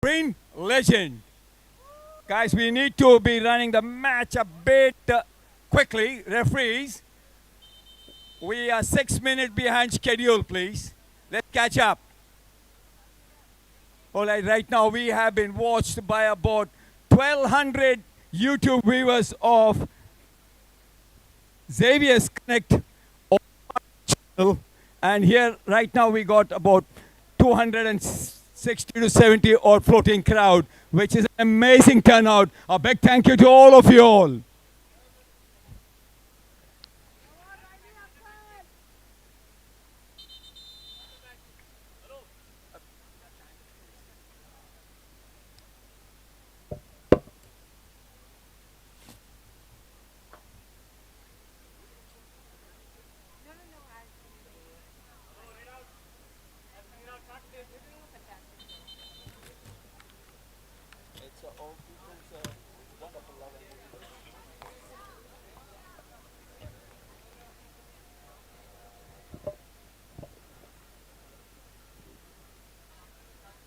Green legend. Guys, we need to be running the match a bit quickly. Referees, we are 6 minutes behind schedule, please. Let's catch up. All right, right now we have been watched by about 1,200 YouTube viewers of Xavier's Connect on our channel. And here, right now, we got about 260 to 70 odd floating crowd, which is an amazing turnout. A big thank you to all of you all.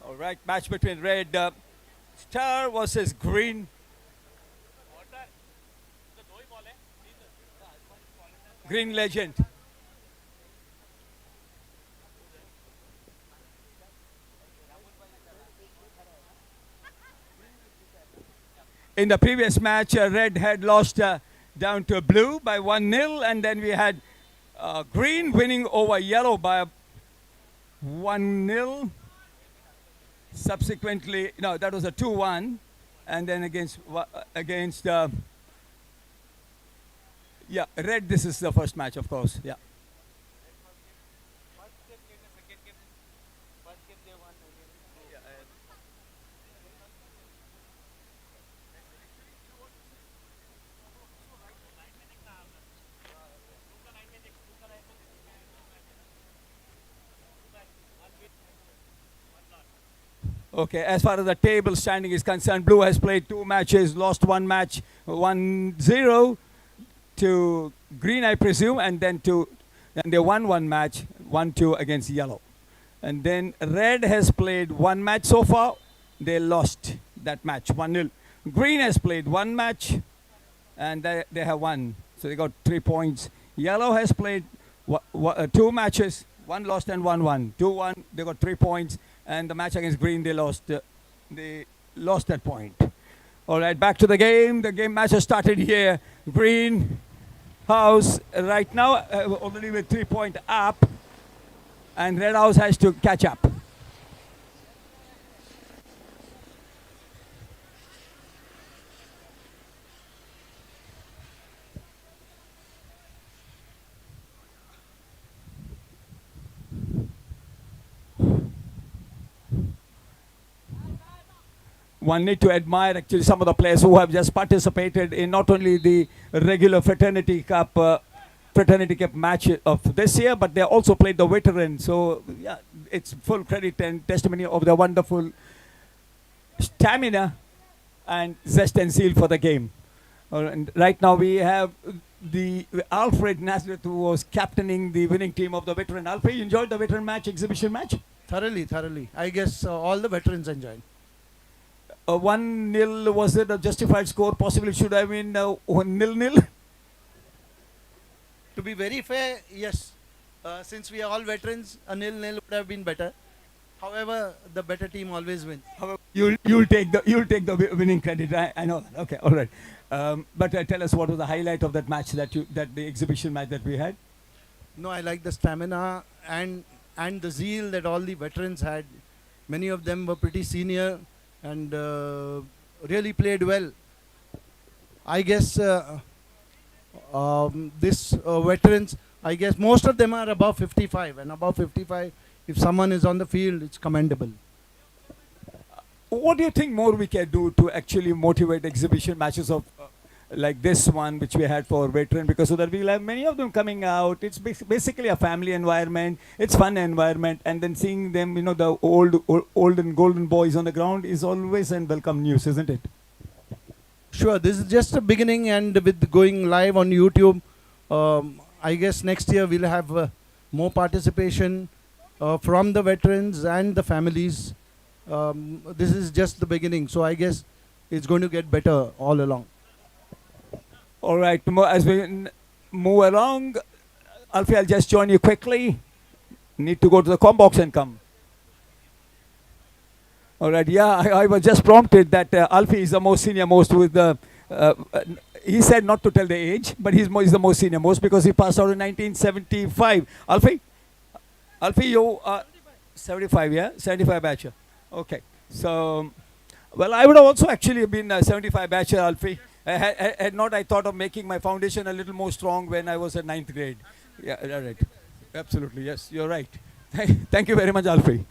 All right, match between Red Star versus Green. Green Legend. In the previous match, Red had lost down to Blue by 1-0, and then we had Green winning over Yellow by 1-0. Subsequently, no, that was a 2-1, and then against yeah, Red. This is the first match, of course. Yeah. Okay, as far as the table standing is concerned, Blue has played 2 matches, lost 1 match, 1-0 to Green, I presume, and then they won 1 match, 1-2 against Yellow. And then Red has played 1 match so far, they lost that match, 1-0. Green has played 1 match, and they have won, so they got 3 points. Yellow has played 2 matches, 1 lost and 1 won. 2-1, they got 3 points. And the match against Green, they lost that point. All right, back to the game. The game match has started here. Green House right now already with 3 point up, and Red House has to catch up. One need to admire actually some of the players who have just participated in not only the regular Fraternity Cup match of this year, but they also played the veteran. So yeah, it's full credit and testimony of the wonderful stamina and zest and zeal for the game. And right now we have the Alfred Nazareth, who was captaining the winning team of the veteran. Alfred, you enjoyed the veteran match, exhibition match? Thoroughly. I guess all the veterans enjoyed. 1-0, was it a justified score? Possibly should have been 0-0. To be very fair, yes. Since we are all veterans, a 0-0 would have been better. However, the better team always wins. You'll take the winning credit. I know that. Okay, all right. But tell us, what was the highlight of that match, that the exhibition match that we had? No, I like the stamina and the zeal that all the veterans had. Many of them were pretty senior and really played well. I guess this veterans, I guess most of them are above 55, and above 55, if someone is on the field, it's commendable. What do you think more we can do to actually motivate exhibition matches of like this one, which we had for veteran, because so that we'll have many of them coming out. It's basically a family environment. It's fun environment, and then seeing them, the old and golden boys on the ground is always a welcome news, isn't it? Sure, this is just a beginning, and with going live on YouTube, I guess next year we'll have more participation from the veterans and the families. This is just the beginning. So I guess it's going to get better all along. All right, as we move along, Alfie, I'll just join you quickly. Need to go to the com box and come. All right, yeah, I was just prompted that Alfie is the most senior most with the. He said not to tell the age, but he's the most senior most because he passed out in 1975. Alfie, you are 75, yeah? 75 batcher. Okay. So, well, I would have also actually been a 75 batcher, Alfie. Had not I thought of making my foundation a little more strong when I was at 9th grade. Yeah, right. Absolutely, yes, you're right. Thank you very much, Alfie.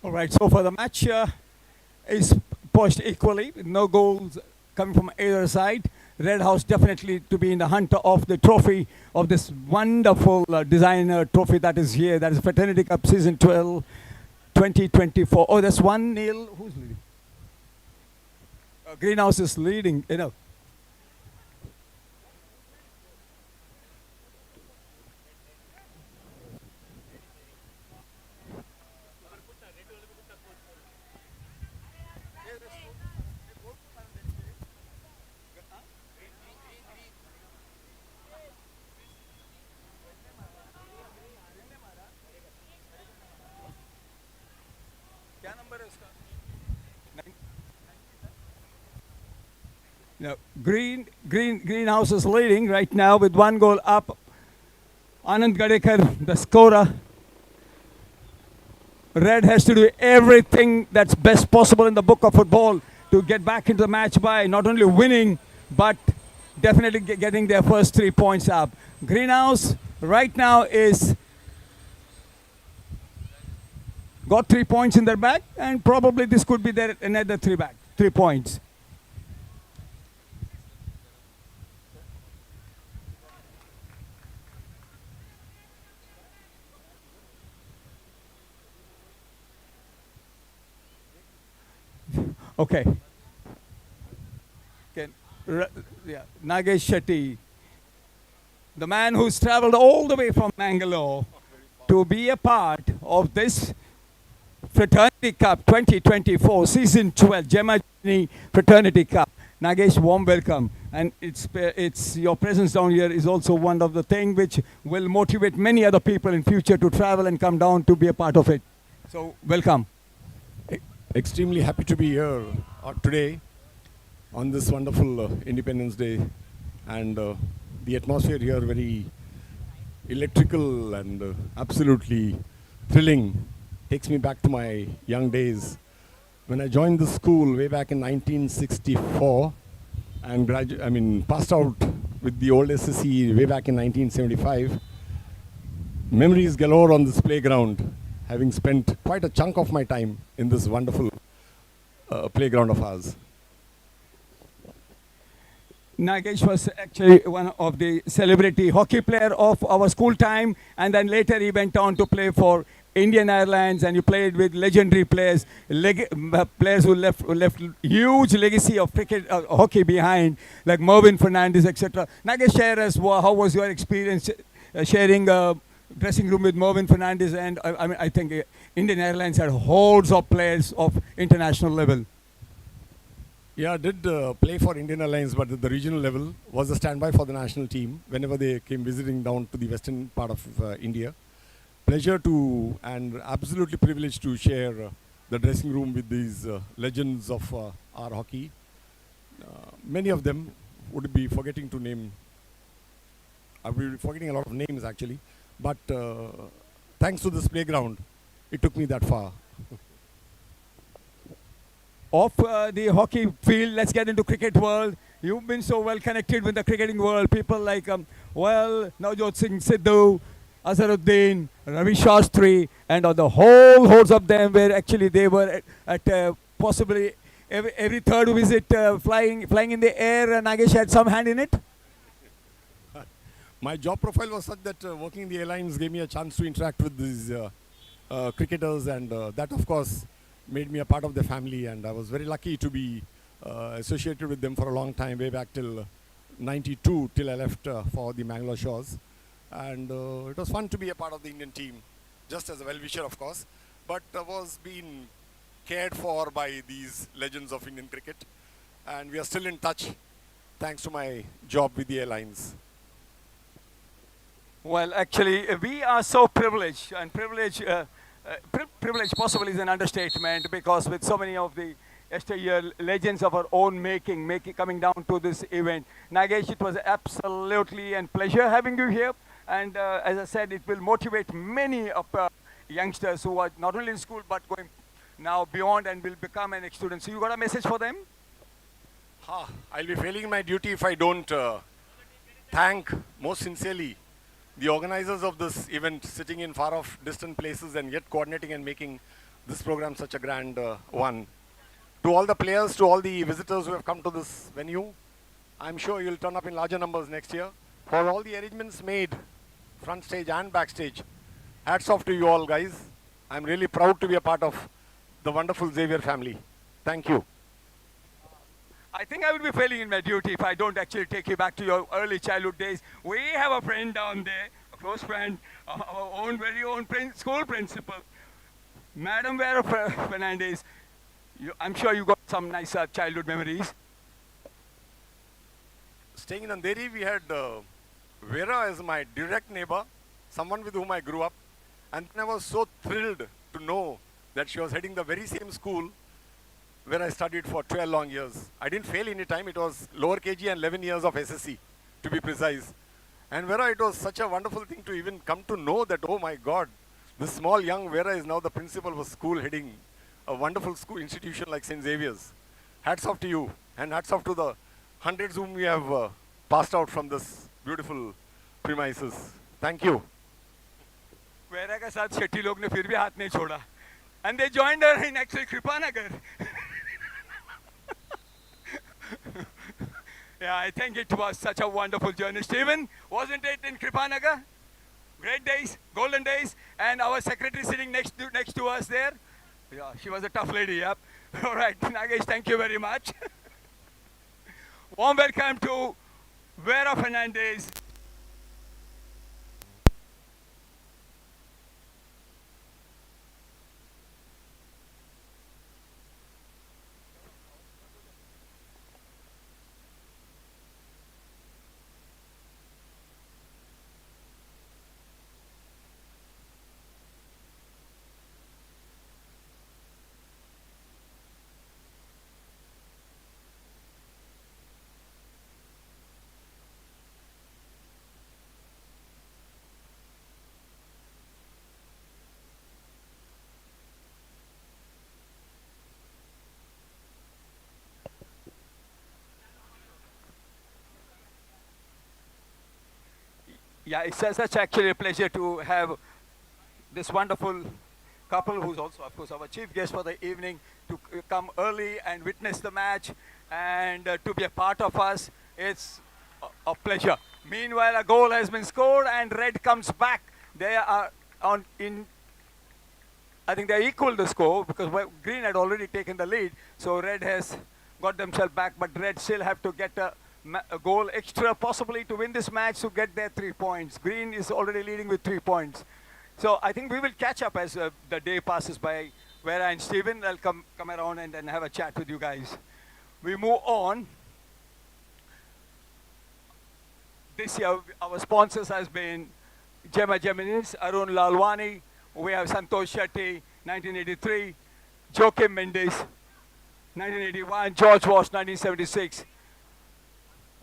All right, so for the match is poised equally, with no goals coming from either side. Red House definitely to be in the hunt of the trophy of this wonderful designer trophy that is here. That is Fraternity Cup Season 12, 2024. Oh, that's 1-0. Who's leading? Greenhouse is leading, you know. No, Greenhouse is leading right now with 1 goal up. Anand Gadekar, the scorer. Red has to do everything that's best possible in the book of football to get back into the match by not only winning, but definitely getting their first 3 points up. Greenhouse right now is got 3 points in their bag, and probably this could be their another 3 points. Okay. Yeah, Nagesh Shetty, the man who's traveled all the way from Bangalore to be a part of this Fraternity Cup 2024, Season 12, Gemma Geminus Fraternity Cup. Nagesh, warm welcome. And it's your presence down here is also one of the things which will motivate many other people in future to travel and come down to be a part of it. So, welcome. Extremely happy to be here today on this wonderful Independence Day, and the atmosphere here very electrical and absolutely thrilling. Takes me back to my young days when I joined the school way back in 1964 and passed out with the old SSC way back in 1975. Memories galore on this playground, having spent quite a chunk of my time in this wonderful playground of ours. Nagesh was actually one of the celebrity hockey player of our school time, and then later he went on to play for Indian Airlines, and you played with legendary players, players who left huge legacy of cricket, hockey behind, like Mervyn Fernandez, etc. Nagesh, share us how was your experience sharing dressing room with Mervyn Fernandez, and I think Indian Airlines had hordes of players of international level. Yeah, I did play for Indian Airlines, but at the regional level was a standby for the national team whenever they came visiting down to the western part of India. Pleasure to and absolutely privileged to share the dressing room with these legends of our hockey. Many of them would be forgetting to name. I will be forgetting a lot of names actually, but thanks to this playground, it took me that far. Off the hockey field, let's get into cricket world. You've been so well connected with the cricketing world. People like, Navjot Singh Sidhu, Azharuddin, Ravi Shastri, and the whole hordes of them were actually, they were at possibly every third visit flying in the air. Nagesh had some hand in it. My job profile was such that working in the airlines gave me a chance to interact with these cricketers, and that of course made me a part of the family, and I was very lucky to be associated with them for a long time, way back till 92, till I left for the Mangalore Shores. And it was fun to be a part of the Indian team, just as a well-wisher of course, but was being cared for by these legends of Indian cricket, and we are still in touch thanks to my job with the airlines. Well, actually, we are so privileged, and privilege possibly is an understatement, because with so many of the yesteryear legends of our own making coming down to this event. Nagesh, it was absolutely a pleasure having you here, and as I said, it will motivate many of youngsters who are not only in school but going now beyond and will become an ex-student. So you got a message for them? I'll be failing in my duty if I don't thank most sincerely the organizers of this event, sitting in far off distant places and yet coordinating and making this program such a grand one. To all the players, to all the visitors who have come to this venue, I'm sure you'll turn up in larger numbers next year. For all the arrangements made, front stage and backstage, hats off to you all guys. I'm really proud to be a part of the wonderful Xavier family. Thank you. I think I will be failing in my duty if I don't actually take you back to your early childhood days. We have a friend down there, a close friend, our own very own school principal, Madam Vera Fernandez. I'm sure you got some nice childhood memories. Staying in Andheri, we had Vera as my direct neighbor, someone with whom I grew up. And I was so thrilled to know that she was heading the very same school where I studied for 12 long years. I didn't fail any time. It was lower KG and 11 years of SSC, to be precise. And Vera, it was such a wonderful thing to even come to know that, oh my God, this small young Vera is now the principal of a school heading a wonderful school institution like St. Xavier's. Hats off to you, and hats off to the hundreds whom we have passed out from this beautiful premises. Thank you. Vera के साथ शेट्टी लोग ने फिर भी हाथ नहीं छोड़ा. And they joined her in actually Kripanagar. Yeah, I think it was such a wonderful journey. Stephen, wasn't it in Kripanagar? Great days, golden days, and our secretary sitting next to us there. Yeah, she was a tough lady, yep. All right, Nagesh, thank you very much. Warm welcome to Vera Fernandez. Yeah, it's such actually a pleasure to have this wonderful couple, who's also, of course, our chief guest for the evening, to come early and witness the match and to be a part of us. It's a pleasure. Meanwhile, a goal has been scored and Red comes back. They are I think they equal the score because Green had already taken the lead. So Red has got themselves back, but Red still have to get a goal extra possibly to win this match to get their 3 points. Green is already leading with 3 points. So I think we will catch up as the day passes by. Vera and Stephen, I'll come around and then have a chat with you guys. We move on. This year, our sponsors has been Gemma Geminus, Arun Lalwani. We have Santosh Shetty, 1983. Joachim Mendes, 1981. George Walsh, 1976.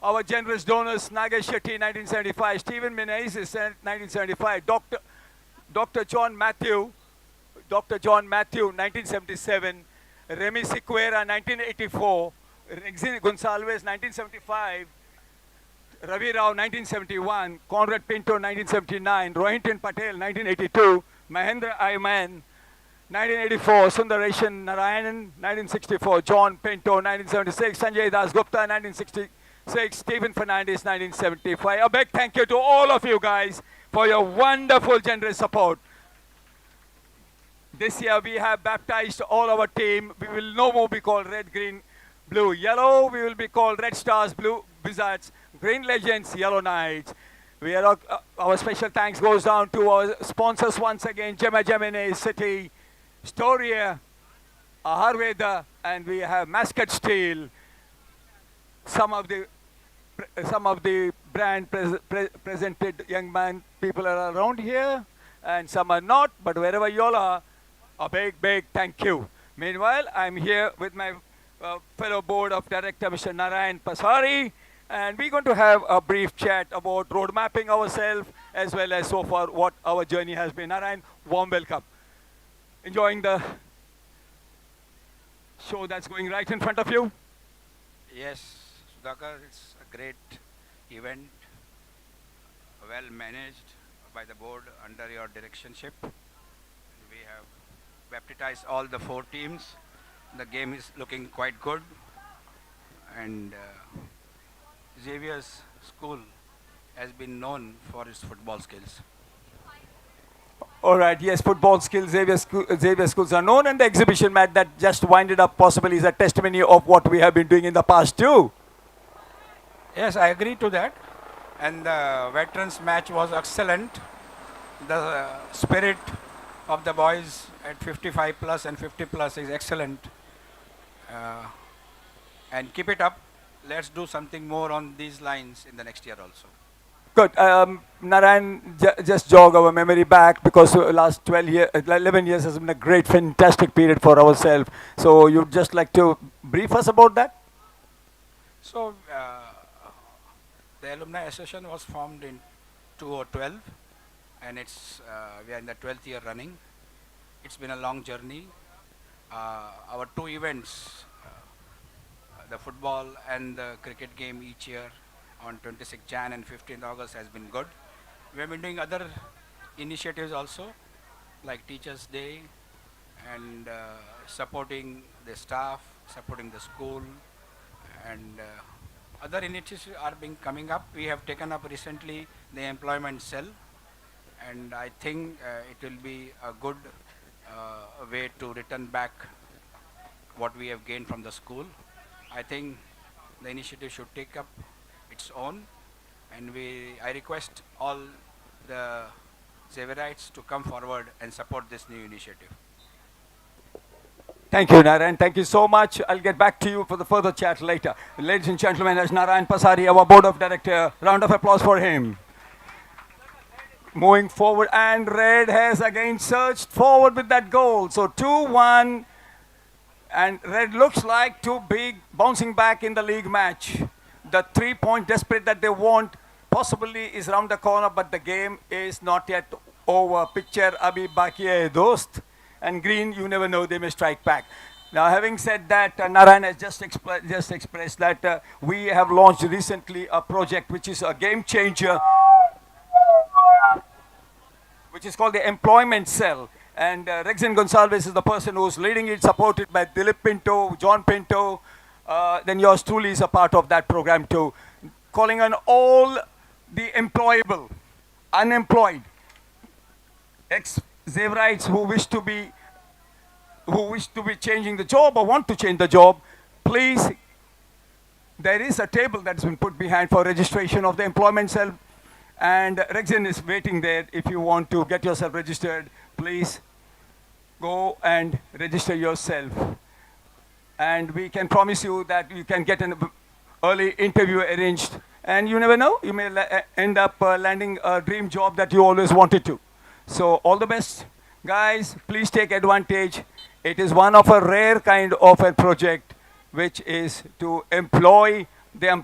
Our generous donors, Nagesh Shetty, 1975. Stephen Menezes, 1975. Dr. John Matthew, 1977. Remy Sequeira, 1984. Rexin Gonsalves, 1975. Ravi Rao, 1971. Conrad Pinto, 1979. Rohinton Patel, 1982. Mahendra Ayman, 1984. Sundareshan Narayanan, 1964. John Pinto, 1976. Sanjay Das Gupta, 1966. Stephen Fernandez, 1975. A big thank you to all of you guys for your wonderful, generous support. This year we have baptized all our team. We will no more be called Red, Green, Blue, Yellow. We will be called Red Stars, Blue Wizards, Green Legends, Yellow Knights. We are, our special thanks goes down to our sponsors once again, Gemma Geminus City, Storia, Aharveda, and we have Mascot Steel. Some of the brand presented young man people are around here, and some are not, but wherever you all are, a big thank you. Meanwhile, I'm here with my fellow board of director, Mr. Narayan Pasari, and we're going to have a brief chat about road mapping ourselves, as well as so far what our journey has been. Narayan, warm welcome. Enjoying the show that's going right in front of you? Yes, Sudhakar, it's a great event, well managed by the board under your directionship. We have baptize all the 4 teams. The game is looking quite good, and Xavier's school has been known for its football skills. All right, yes, football skills, Xavier schools are known, and the exhibition match that just winded up possibly is a testimony of what we have been doing in the past too. Yes, I agree to that. And the veterans match was excellent. The spirit of the boys at 55 plus and 50 plus is excellent. And keep it up. Let's do something more on these lines in the next year also. Good. Narayan, just jog our memory back because last 11 years has been a great, fantastic period for ourselves. So you'd just like to brief us about that? So the Alumni Association was formed in 2012, and we are in the 12th year running. It's been a long journey. Our 2 events, the football and the cricket game each year on 26th Jan and 15th August has been good. We have been doing other initiatives also, like Teachers' Day and supporting the staff, supporting the school, and other initiatives are coming up. We have taken up recently the employment cell, and I think it will be a good way to return back what we have gained from the school. I think the initiative should take up its own, and I request all the Xavierites to come forward and support this new initiative. Thank you, Narayan. Thank you so much. I'll get back to you for the further chat later. Ladies and gentlemen, as Narayan Pasari, our board of director, round of applause for him. Moving forward, and Red has again surged forward with that goal. So 2-1, and Red looks like to be bouncing back in the league match. The 3-point desperate that they want possibly is around the corner, but the game is not yet over. Picture abhi baki hai dost. And Green, you never know, they may strike back. Now, having said that, Narayan has just expressed that we have launched recently a project which is a game changer, which is called the Employment Cell. And Rexin Gonsalves is the person who's leading it, supported by Dilip Pinto, John Pinto. Then yours truly is a part of that program too. Calling on all the employable, unemployed, ex-Xavierites who wish to be changing the job or want to change the job, please, there is a table that's been put behind for registration of the employment cell, and Rexin is waiting there. If you want to get yourself registered, please go and register yourself. And we can promise you that you can get an early interview arranged, and you never know, you may end up landing a dream job that you always wanted to. So all the best, guys. Please take advantage. It is one of a rare kind of a project, which is to employ the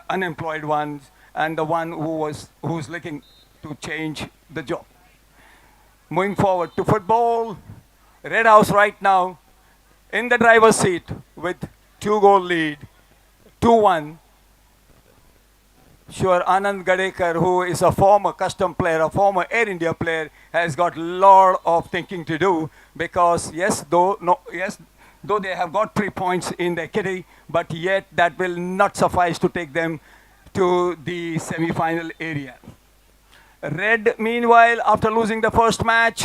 unemployed ones and the one who's looking to change the job. Moving forward to football, Red House right now in the driver's seat with 2-goal lead, 2-1. Sure, Anand Gadekar, who is a former custom player, a former Air India player, has got a lot of thinking to do because though they have got 3 points in their kitty, but yet that will not suffice to take them to the semi-final area. Red, meanwhile, after losing the first match,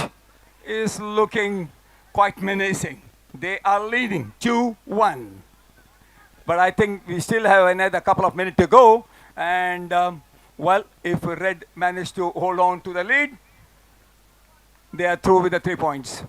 is looking quite menacing. They are leading 2-1. But I think we still have another couple of minutes to go. And, well, if Red manage to hold on to the lead, they are through with the 3 points.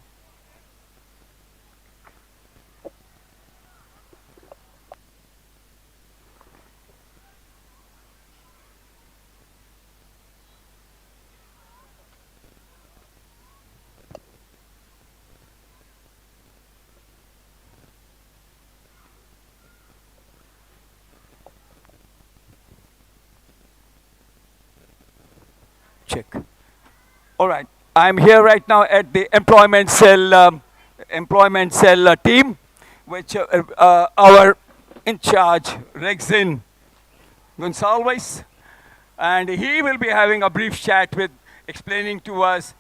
Check. All right. I'm here right now at the employment cell team, which our in charge, Rexin Gonsalves, and he will be having a brief chat with explaining to us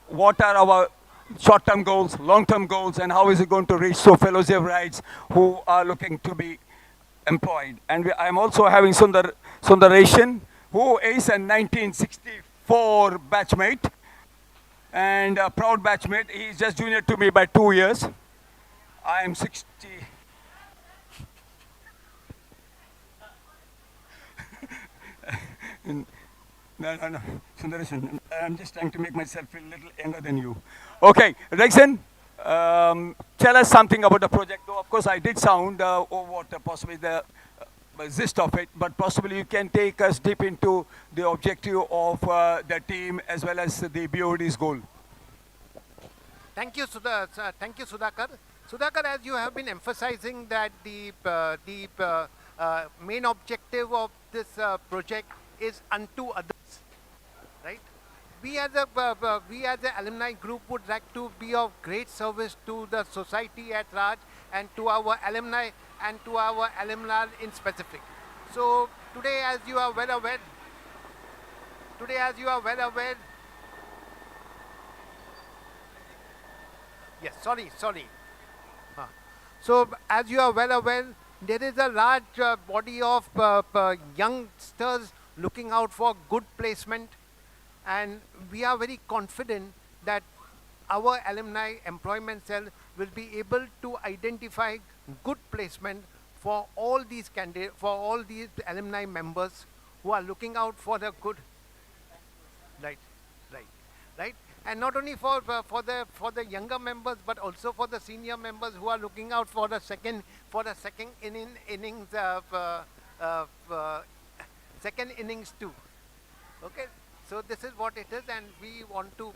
what are our short-term goals, long-term goals, and how is it going to reach so fellowship rights who are looking to be employed. And I'm also having Sundaration, who is a 1964 batchmate and a proud batchmate. He's just junior to me by 2 years. I am 60. No, no, no. Sundaresan, I'm just trying to make myself feel a little younger than you. Okay, Rexon, tell us something about the project. Though, of course, I did sound possibly the gist of it, but possibly you can take us deep into the objective of the team as well as the BOD's goal. Thank you, thank you, Sudhakar. Sudhakar, as you have been emphasizing that the main objective of this project is unto others, right? We as a alumni group would like to be of great service to the society at large and to our alumni and to our alumni in specific. So today, as you are well aware, yes, sorry. So as you are well aware, there is a large body of youngsters looking out for good placement, and we are very confident that our alumni employment cell will be able to identify good placement for all these candidates, for all these alumni members who are looking out for the good. Right. And not only for the younger members, but also for the senior members who are looking out for the second innings too. Okay, so this is what it is, and we want to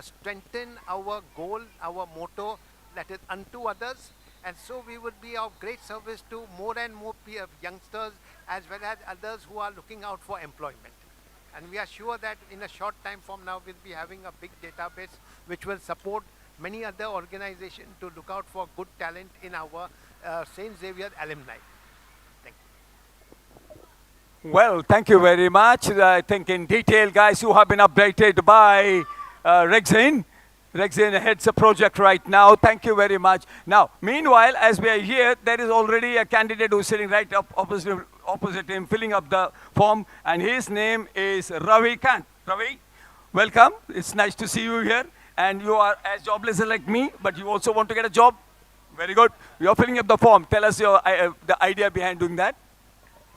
strengthen our goal, our motto, that is unto others, and so we would be of great service to more and more youngsters as well as others who are looking out for employment. And we are sure that in a short time from now, we'll be having a big database which will support many other organizations to look out for good talent in our St. Xavier alumni. Thank you. Well, thank you very much. I think in detail, guys, you have been updated by Rexin. Rexin heads a project right now. Thank you very much. Now, meanwhile, as we are here, there is already a candidate who's sitting right up opposite him, filling up the form, and his name is Ravi Kant. Ravi, welcome. It's nice to see you here. And you are as jobless like me, but you also want to get a job. Very good. You're filling up the form. Tell us the idea behind doing that.